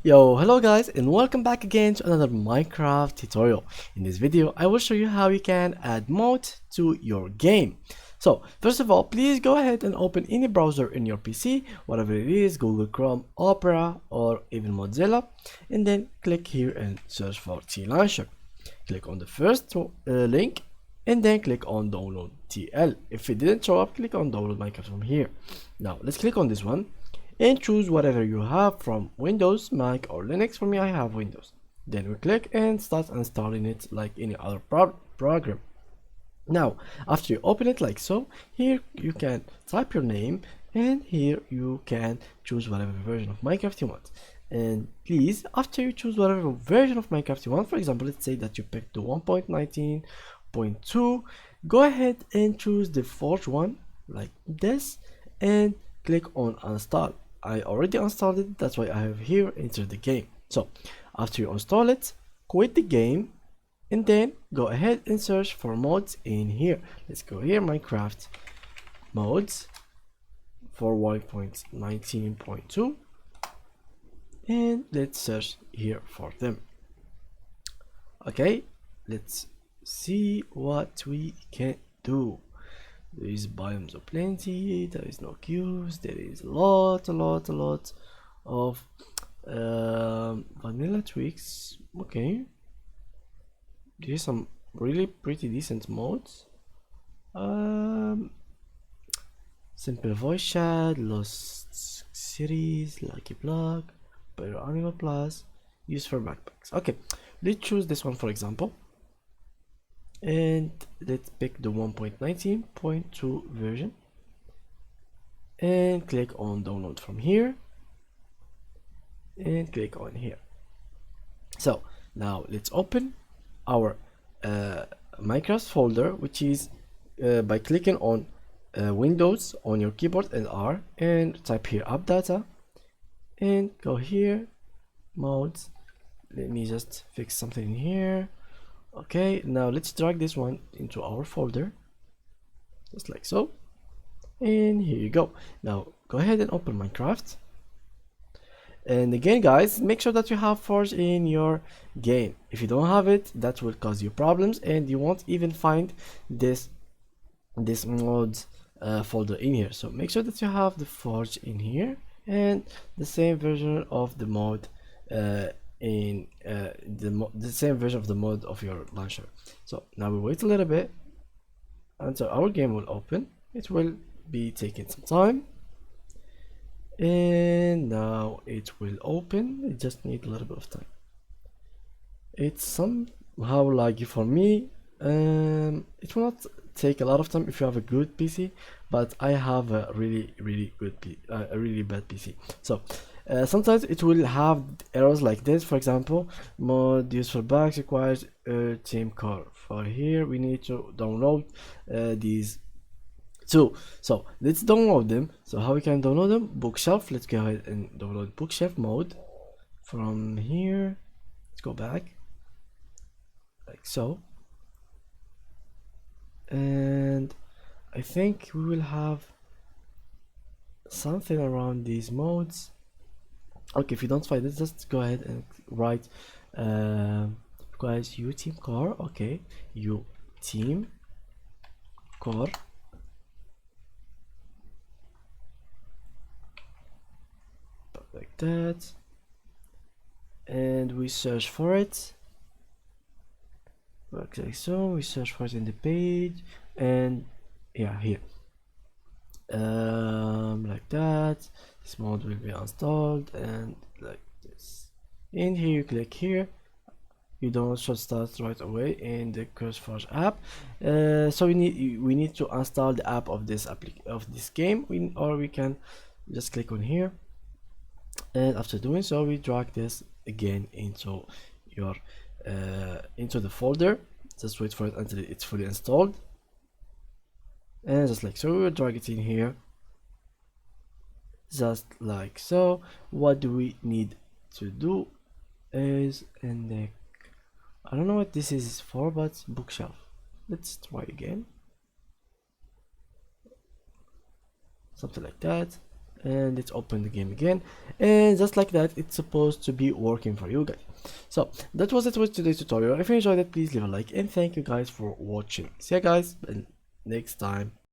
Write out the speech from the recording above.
Yo, hello guys and welcome back again to another Minecraft tutorial. In this video I will show you how you can add mods to your game. So first of all, please go ahead and open any browser in your PC, whatever it is, Google Chrome, Opera or even Mozilla, and then click here and search for TLauncher. Click on the first link and then click on download TL. If it didn't show up, click on download Minecraft from here. Now let's click on this one and choose whatever you have from Windows, Mac or Linux. For me, I have Windows. Then we click and start installing it like any other program. Now after you open it like so, here you can type your name and here you can choose whatever version of Minecraft you want. And please, after you choose whatever version of Minecraft you want, for example, let's say that you picked the 1.19.2, go ahead and choose the Forge one like this and click on install. I already installed it, that's why I have here enter the game. So after you install it, quit the game and then go ahead and search for mods in here. Let's go here, Minecraft mods for 1.19.2 and let's search here for them. Okay, let's see what we can do. There is biomes of plenty, there is no queues, there is a lot of vanilla tweaks. Okay, there's some really pretty decent modes. Simple voice chat, Lost series, Lucky Block, Pyro Animal Plus, used for backpacks. Okay, let's choose this one for example. And let's pick the 1.19.2 version and click on download from here and click on here. So now let's open our Minecraft folder, which is by clicking on Windows on your keyboard and R and type here app data and go here mods. Let me just fix something in here. Okay, now let's drag this one into our folder just like so, and here you go. Now go ahead and open Minecraft, and again guys, make sure that you have Forge in your game. If you don't have it, that will cause you problems and you won't even find this mods folder in here. So make sure that you have the Forge in here and the same version of the mod in the same version of the mod of your launcher. So now we wait a little bit until our game will open. It will be taking some time, and now it will open. It just needs a little bit of time. It's somehow laggy for me. It will not take a lot of time if you have a good PC, but I have a really good a really bad PC. So sometimes it will have errors like this. For example, mod used for bugs requires a team core. For here we need to download these two. So let's download them. So how we can download them? Bookshelf. Let's go ahead and download Bookshelf mode from here. Let's go back like so, and I think we will have something around these modes. Okay, if you don't find it, just go ahead and write requires u team core. Okay, u team core, like that, and we search for it. Okay, so we search for it in the page, and yeah, here like that. This mod will be installed and like this. In here you click here, you don't should start right away in the CurseForge app. So we need to install the app of this game, or we can just click on here, and after doing so we drag this again into your into the folder. Just wait for it until it's fully installed, and just like so we will drag it in here just like so. What do we need to do is in the, I don't know what this is for, but bookshelf. Let's try again, something like that. and let's open the game again, and just like that it's supposed to be working for you guys. So that was it with today's tutorial. If you enjoyed it, please leave a like, and thank you guys for watching. See you guys next time.